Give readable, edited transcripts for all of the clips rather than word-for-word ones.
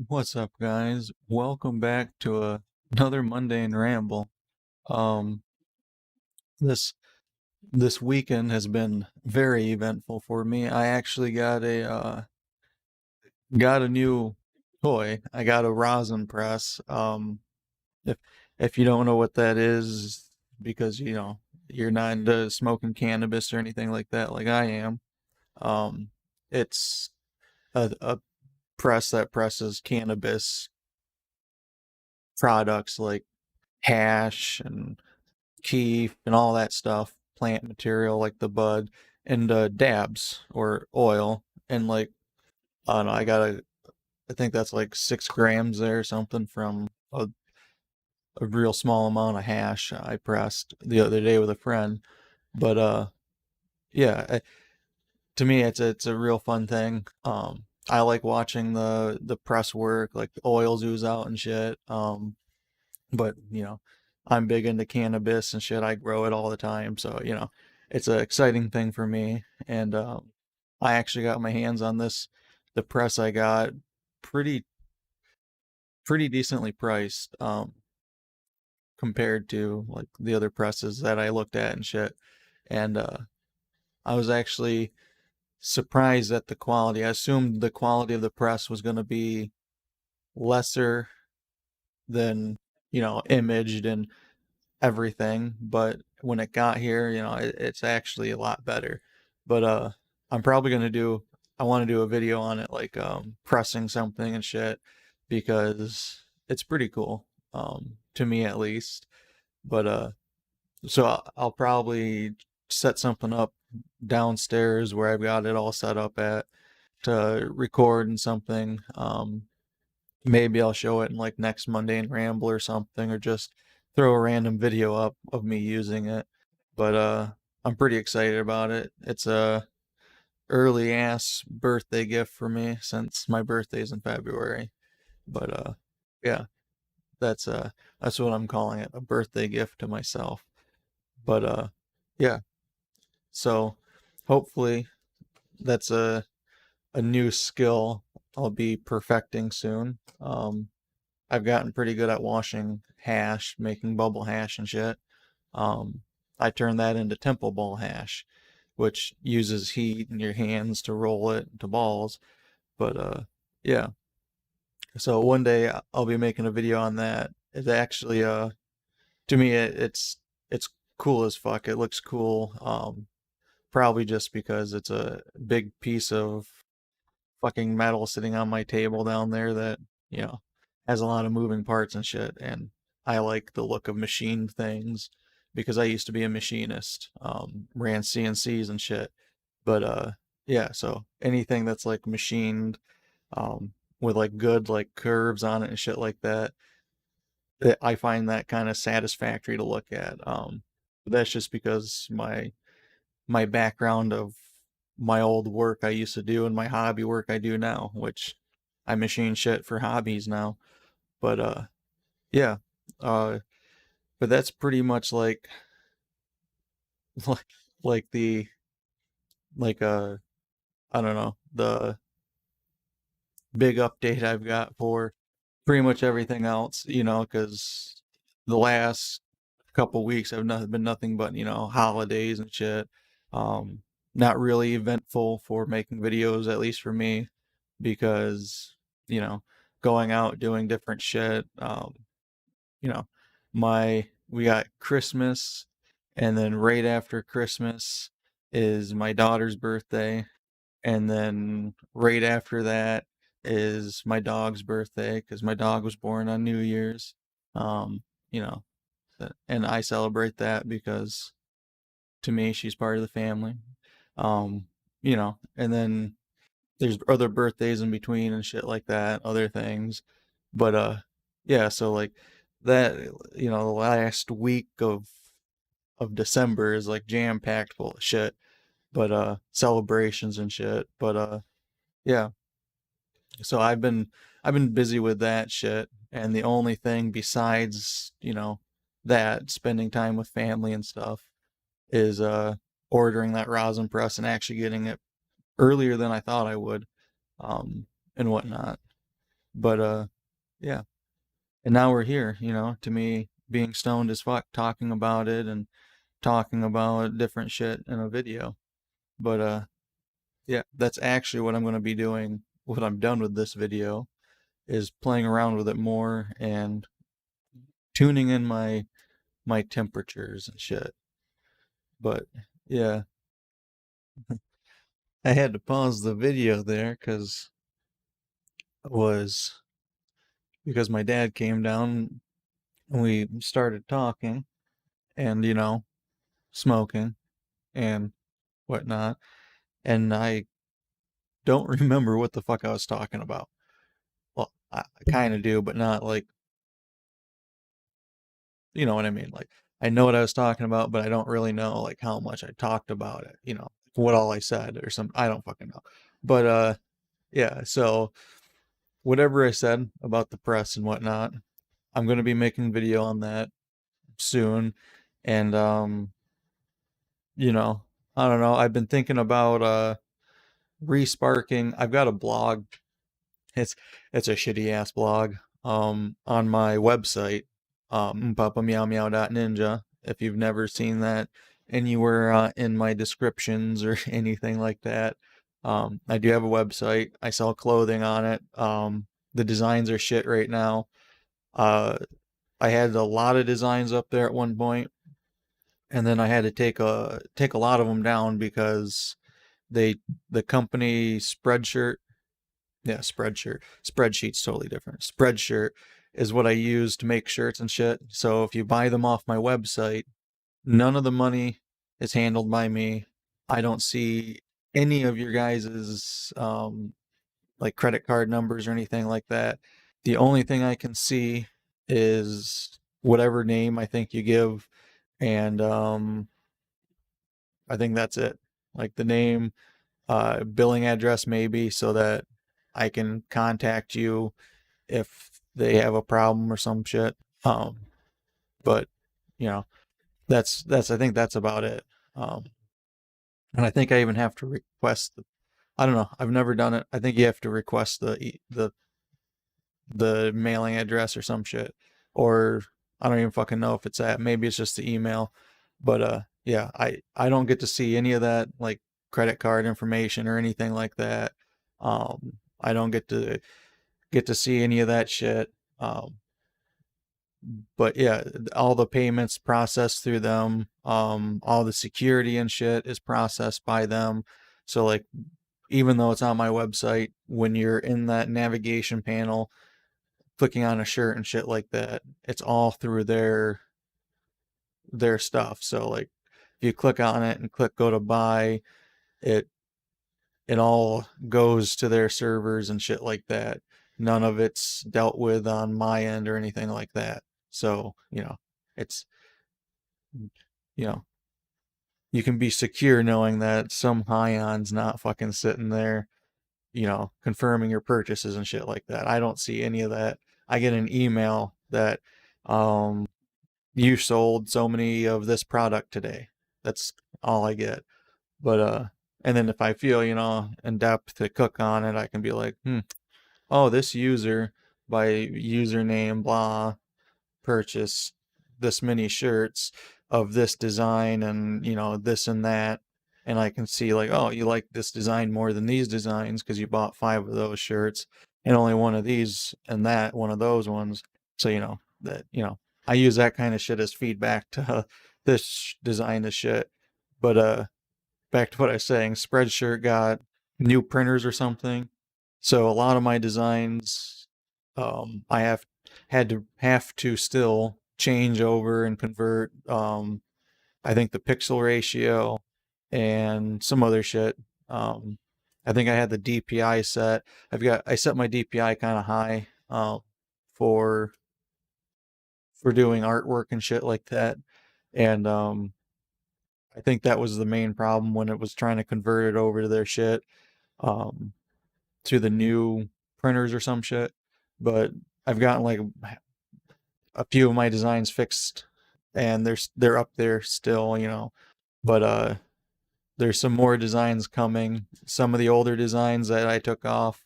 What's up, guys? Welcome back to another mundane ramble. Um, this this weekend has been very eventful for me. I actually got a new toy. I got a rosin press. If if you don't know what that is, because you're not into smoking cannabis or anything like that, like I am. It's a press that presses cannabis products like hash and keef and all that stuff, plant material like the bud, and dabs or oil. And like, I don't know, I think that's like 6 grams there or something from a real small amount of hash I pressed the other day with a friend. But yeah, to me, it's a real fun thing. I like watching the press work, like the oils ooze out and shit. But I'm big into cannabis and shit. I grow it all the time, so it's an exciting thing for me. And I actually got my hands on the press I got pretty pretty decently priced, compared to like the other presses that I looked at and shit. And I was actually surprised at the quality. I assumed the quality of the press was going to be lesser than imaged and everything, but when it got here, it's actually a lot better. But I'm probably gonna do I want to do a video on it, like pressing something and shit, because it's pretty cool, to me at least. But so I'll probably set something up downstairs where I've got it all set up at to record and something. Maybe I'll show it in like next Mundane Ramble or something, or just throw a random video up of me using it. But I'm pretty excited about it. It's a early ass birthday gift for me since my birthday's in February. But yeah, that's uh that's what I'm calling it, a birthday gift to myself. But yeah, so hopefully that's a new skill I'll be perfecting soon. I've gotten pretty good at washing hash, making bubble hash and shit. Um, I turned that into temple ball hash, which uses heat in your hands to roll it into balls. But yeah. So one day I'll be making a video on that. It's actually to me it's cool as fuck. It looks cool. Probably just because it's a big piece of fucking metal sitting on my table down there that, you know, has a lot of moving parts and shit. And I like the look of machined things because I used to be a machinist, ran CNCs and shit. But yeah, so anything that's like machined, with like good like curves on it and shit like that, I find that kind of satisfactory to look at. That's just because my background of my old work I used to do and my hobby work I do now, which I machine shit for hobbies now. But yeah. Uh but that's pretty much like like like the like I don't know, the big update I've got for pretty much everything else, cuz the last couple weeks have not been nothing but, holidays and shit. Um Not really eventful for making videos, at least for me, because you know going out doing different shit. You know my We got Christmas, and then right after Christmas is my daughter's birthday, and then right after that is my dog's birthday because my dog was born on New Year's. um you know and I celebrate that because to me she's part of the family. um and then there's other birthdays in between and shit like that, other things. But yeah, so like that, the last week of December is like jam packed full of shit. But celebrations and shit. But yeah. So I've been busy with that shit, and the only thing besides, that spending time with family and stuff is ordering that rosin press and actually getting it earlier than I thought I would, and whatnot. But yeah. And now we're here, to me being stoned as fuck, talking about it and talking about different shit in a video. But yeah, that's actually what I'm going to be doing when I'm done with this video, is playing around with it more and tuning in my temperatures and shit. But yeah, I had to pause the video there was because my dad came down and we started talking and smoking and whatnot, and I don't remember what the fuck I was talking about. Well, I kind of do, but not like, you know what I mean? Like, I know what I was talking about, but I don't really know like how much I talked about it, what all I said or something. I don't fucking know. But yeah, so whatever I said about the press and whatnot, I'm gonna be making a video on that soon. And you know, I don't know. I've been thinking about resparking. I've got a blog. It's it's a shitty ass blog on my website, mmmpapameowmeow.ninja. If you've never seen that anywhere in my descriptions or anything like that, I do have a website. I sell clothing on it. The designs are shit right now. Uh, I had a lot of designs up there at one point, and then I had to take a lot of them down because they the company Spreadshirt, yeah, Spreadsheet's totally different. Spreadshirt is what I use to make shirts and shit. So if you buy them off my website, none of the money is handled by me. I don't see any of your guys's like credit card numbers or anything like that. The only thing I can see is whatever name I think you give, and I think that's it. Like the name, billing address maybe, so that I can contact you if they have a problem or some shit. But you know, that's I think that's about it. Um, and I think I even have to request I don't know. I've never done it. I think you have to request the mailing address or some shit, or I don't even fucking know if it's that. Maybe it's just the email. But yeah, I don't get to see any of that like credit card information or anything like that. I don't get to see any of that shit. But yeah, all the payments processed through them. All the security and shit is processed by them. So like, even though it's on my website, when you're in that navigation panel, clicking on a shirt and shit like that, it's all through their stuff. So like, if you click on it and click go to buy, it it all goes to their servers and shit like that. None of it's dealt with on my end or anything like that. So, it's, you know, you can be secure knowing that some Hion's not fucking sitting there, confirming your purchases and shit like that. I don't see any of that. I get an email that, um, you sold so many of this product today. That's all I get. But, and then if I feel, in depth to cook on it, I can be like, oh, this user by username blah purchase this many shirts of this design and this and that, and I can see like, oh, you like this design more than these designs because you bought 5 of those shirts and only one of these and that one of those ones. So that I use that kind of shit as feedback to this design this shit. But back to what I was saying, Spreadshirt got new printers or something, so a lot of my designs, I have to still change over and convert. I think the pixel ratio and some other shit. Um, I think I had the DPI set. I set my DPI kind of high, for doing artwork and shit like that, and I think that was the main problem when it was trying to convert it over to their shit. Um, to the new printers or some shit. But I've gotten like a few of my designs fixed, and they're up there still. But there's some more designs coming. Some of the older designs that I took off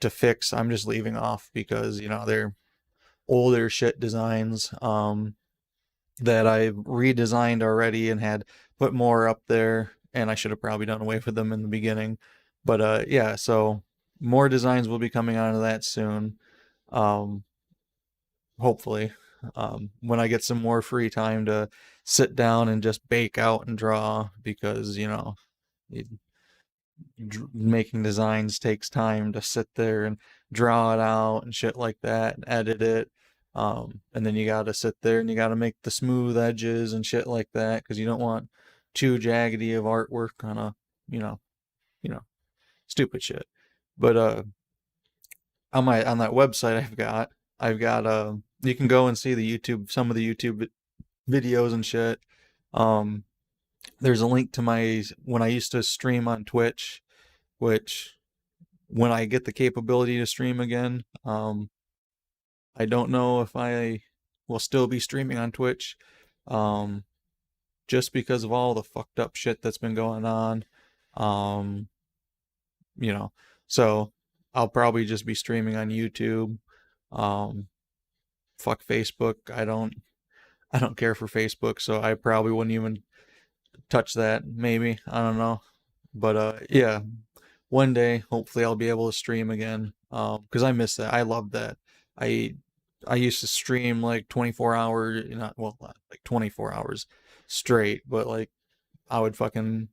to fix, I'm just leaving off because, they're older shit designs that I redesigned already and had put more up there, and I should have probably done away with them in the beginning. But yeah, so more designs will be coming out of that soon. Um, hopefully, when I get some more free time to sit down and just bake out and draw, because it, making designs takes time to sit there and draw it out and shit like that and edit it. And then you gotta sit there and you gotta make the smooth edges and shit like that because you don't want too jaggedy of artwork on a, you know, you know, stupid shit. But on that website I've got you can go and see some of the YouTube videos and shit. Um, there's a link to my when I used to stream on Twitch, which when I get the capability to stream again, I don't know if I will still be streaming on Twitch, um, just because of all the fucked up shit that's been going on. Um, you know, so I'll probably just be streaming on YouTube. Um, fuck Facebook. I don't care for Facebook, so I probably wouldn't even touch that. Maybe, I don't know. But yeah, one day hopefully I'll be able to stream again. Because I miss that. I love that. I I used to stream like 24 hours, not well, not like 24 hours straight, but like I would fucking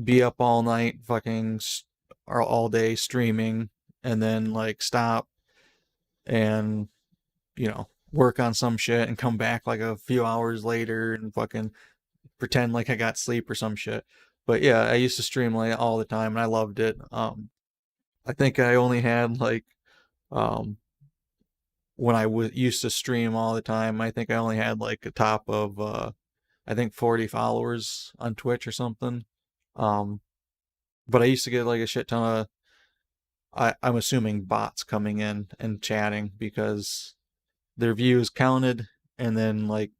be up all night, or all day streaming, and then like stop and work on some shit and come back like a few hours later and fucking pretend like I got sleep or some shit. But yeah, I used to stream like all the time and I loved it. I think I only had like um when used to stream all the time, I think I only had like a top of I think 40 followers on Twitch or something. Um but I used to get like a shit ton of I'm assuming bots coming in and chatting because their views counted, and then like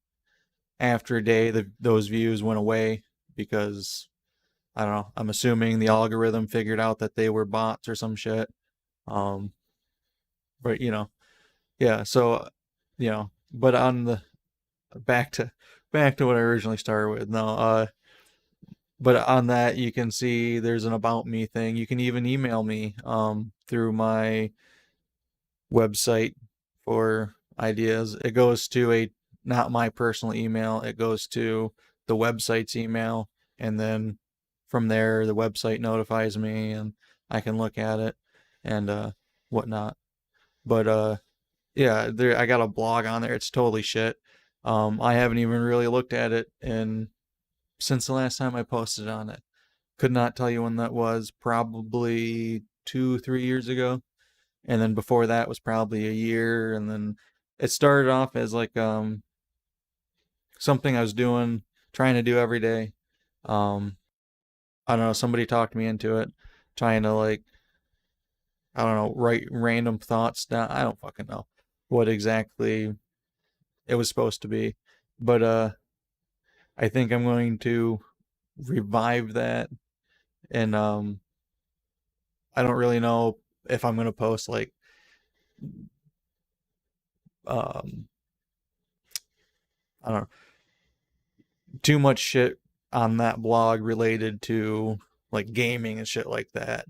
after a day those views went away because I don't know, I'm assuming the algorithm figured out that they were bots or some shit. Um but yeah, so but on the back to what I originally started with. No, but on that you can see there's an about me thing. You can even email me through my website for ideas. It goes to a not my personal email. It goes to the website's email, and then from there the website notifies me, and I can look at it and whatnot. But yeah, there I got a blog on there. It's totally shit. I haven't even really looked at it since the last time I posted on it. Could not tell you when that was. Probably 2, 3 years ago, and then before that was probably a year, and then it started off as like something I was trying to do every day. um I don't know, somebody talked me into it, trying to like, I don't know, write random thoughts down. I don't fucking know what exactly it was supposed to be, but I think I'm going to revive that, and I don't really know if I'm going to post like um I don't know, too much shit on that blog related to like gaming and shit like that.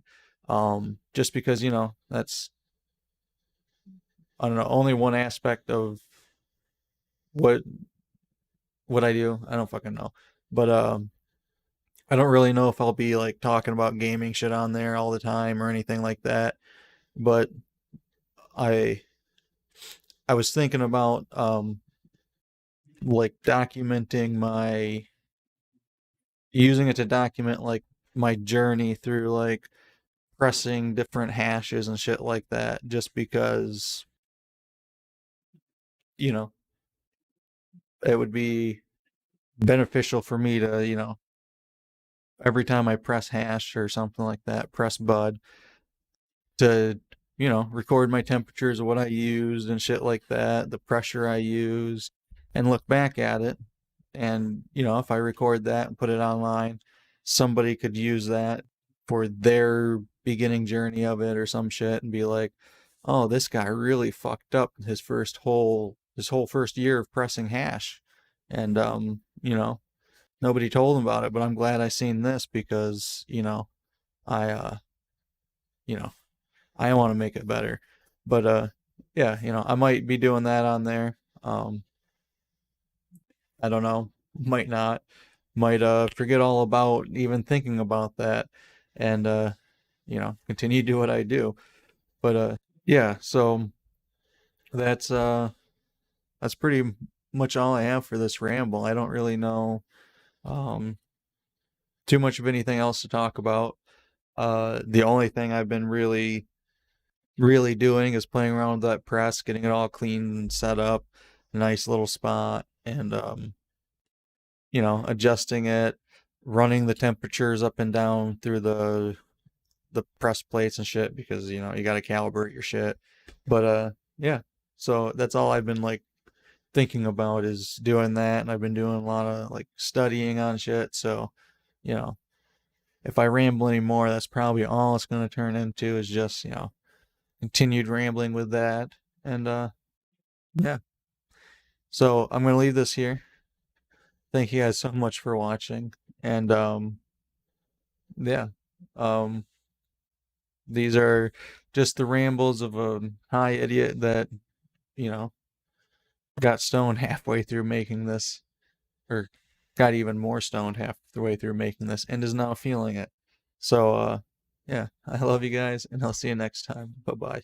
Just because, that's, I don't know, only one aspect of what I do. I don't fucking know. But I don't really know if I'll be like talking about gaming shit on there all the time or anything like that. But I I was thinking about like using it to document like my journey through like pressing different hashes and shit like that, just because you know it would be beneficial for me to, every time I press hash or something like that, press bud, to record my temperatures of what I used and shit like that, the pressure I used, and look back at it. And if I record that and put it online, somebody could use that for their beginning journey of it or some shit and be like, oh, this guy really fucked up his whole first year of pressing hash. And nobody told him about it, but I'm glad I seen this because, I you know, I want to make it better. But yeah, I might be doing that on there. I don't know, might not. Might forget all about even thinking about that and continue to do what I do. But yeah, so that's uh that's pretty much all I have for this ramble. I don't really know um too much of anything else to talk about. The only thing I've been really doing is playing around with that press, getting it all clean and set up, nice little spot, and adjusting it, running the temperatures up and down through the press plates and shit because you got to calibrate your shit. But yeah, so that's all I've been like thinking about is doing that, and I've been doing a lot of like studying on shit. So you know, if I ramble anymore, that's probably all it's going to turn into is just continued rambling with that. And yeah, so I'm going to leave this here. Thank you guys so much for watching, and yeah, um these are just the rambles of a high idiot that you know got stoned halfway through making this, or got even more stoned half the way through making this, and is now feeling it. So, yeah, I love you guys, and I'll see you next time. Bye bye.